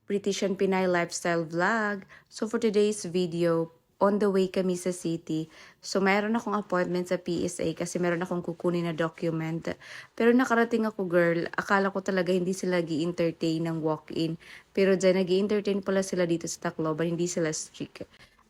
British and Pinay lifestyle vlog. So for today's video, on the way kami sa city. So mayroon akong appointment sa PSA kasi meron akong kukunin na document. Pero nakarating ako girl, akala ko talaga hindi sila gi-entertain ng walk-in. Pero dyan nag-entertain pala sila dito sa Tacloban, hindi sila strict.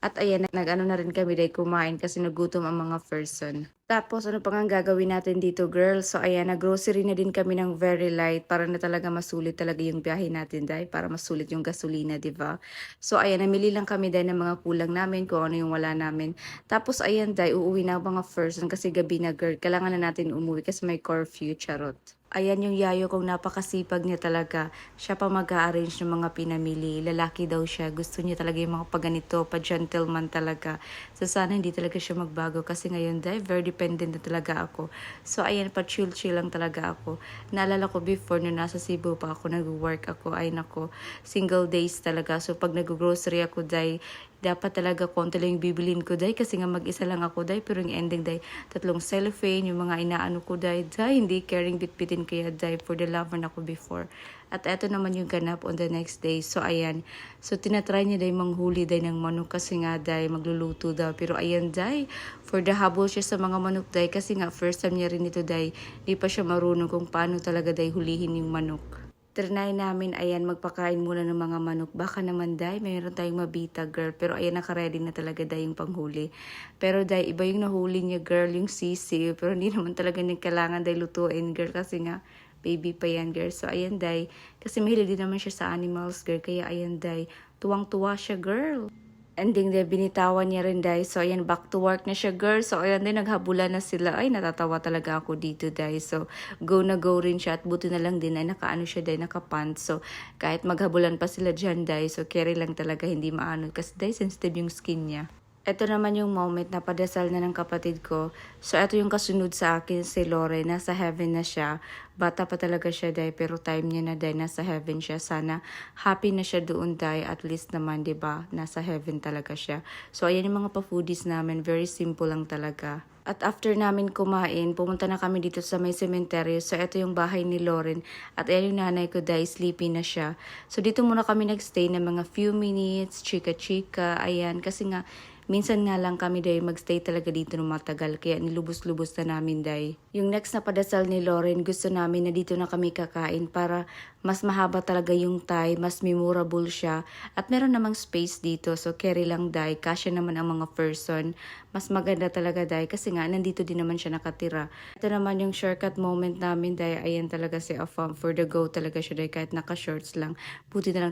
At ayan, nag-ano na rin kami dahil kumain kasi nagutom ang mga person. Tapos ano pang ang gagawin natin dito girl? So ayan, nag-grocery na din kami ng very light para na talaga masulit talaga yung biyahe natin dahil para masulit yung gasolina, di ba? So ayan, namili lang kami dahil ng mga kulang namin kung ano yung wala namin. Tapos ayan dahil uuwi na ang mga person kasi gabi na girl. Kailangan na natin umuwi kasi may curfew, charot. Ayan yung yayo kong napakasipag niya talaga. Siya pa mag-a-arrange ng mga pinamili. Lalaki daw siya. Gusto niya talaga yung mga paganito, pa-gentleman talaga. So sana hindi talaga siya magbago kasi ngayon dahil very dependent na talaga ako. So ayan, pa-chill-chill lang talaga ako. Naalala ko before nung nasa Cebu pa ako, nag-work ako, ay nako, single days talaga. So pag nag-grocery ako dahil dapat talaga konti lang yung bibilin ko dahil kasi nga mag-isa lang ako dahil pero yung ending dahil tatlong cellophane, yung mga inaano ko dahil hindi caring bitbitin kaya dahil for the lover na ako before. At eto naman yung ganap on the next day. So ayan, so tinatry niya dahil manghuli dahil ng manok kasi nga dahil magluluto daw. Pero ayan dahil for the habol siya sa mga manok dahil kasi nga first time niya rin ito dahil di pa siya marunong kung paano talaga dahil hulihin yung manok. Trinay namin, ayan, magpakain muna ng mga manok. Baka naman, day, mayroon tayong mabita, girl. Pero ayan, nakaready na talaga, day, yung panghuli. Pero, day, iba yung nahuli niya, girl, yung sisi. Pero hindi naman talaga niya kailangan, day, lutuin, girl. Kasi nga, baby pa yan, girl. So, ayan, day. Kasi mahilig din naman siya sa animals, girl. Kaya, ayan, day, tuwang-tuwa siya, girl. Ending din, binitawan niya rin dahil. So, ayan, back to work na siya, girl. So, ayan din, naghabulan na sila. Ay, natatawa talaga ako dito, dahil. So, go na go rin siya. At buti na lang din, ay nakaano siya, dahil nakapants. So, kahit maghabulan pa sila dyan, dahil. So, carry lang talaga, hindi maano. Kasi, dahil, sensitive yung skin niya. Ito naman yung moment na padasal na ng kapatid ko. So, ito yung kasunod sa akin, si Lore. Nasa heaven na siya. Bata pa talaga siya, day. Pero time niya na, day. Nasa heaven siya. Sana happy na siya doon, day. At least naman, diba? Nasa heaven talaga siya. So, ayan yung mga pa-foodies namin. Very simple lang talaga. At after namin kumain, pumunta na kami dito sa may cemetery. So, ito yung bahay ni Lauren. At ayan yung nanay ko, dahil sleepy na siya. So, dito muna kami nagstay ng mga few minutes, chika-chika, ayan. Kasi nga, minsan nga lang kami dahil magstay talaga dito ng matagal. Kaya nilubos-lubos na namin dahil. Yung next na padasal ni Lauren, gusto namin na dito na kami kakain para mas mahaba talaga yung Thai, mas memorable siya. At meron namang space dito, so carry lang dahil. Kasya naman ang mga person. Mas maganda talaga dahil kasi nga nandito din naman siya nakatira. Ito naman yung shortcut moment namin dahil ayan talaga si Afam. For the go talaga siya dahil kahit naka-shorts lang. Buti na lang talaga.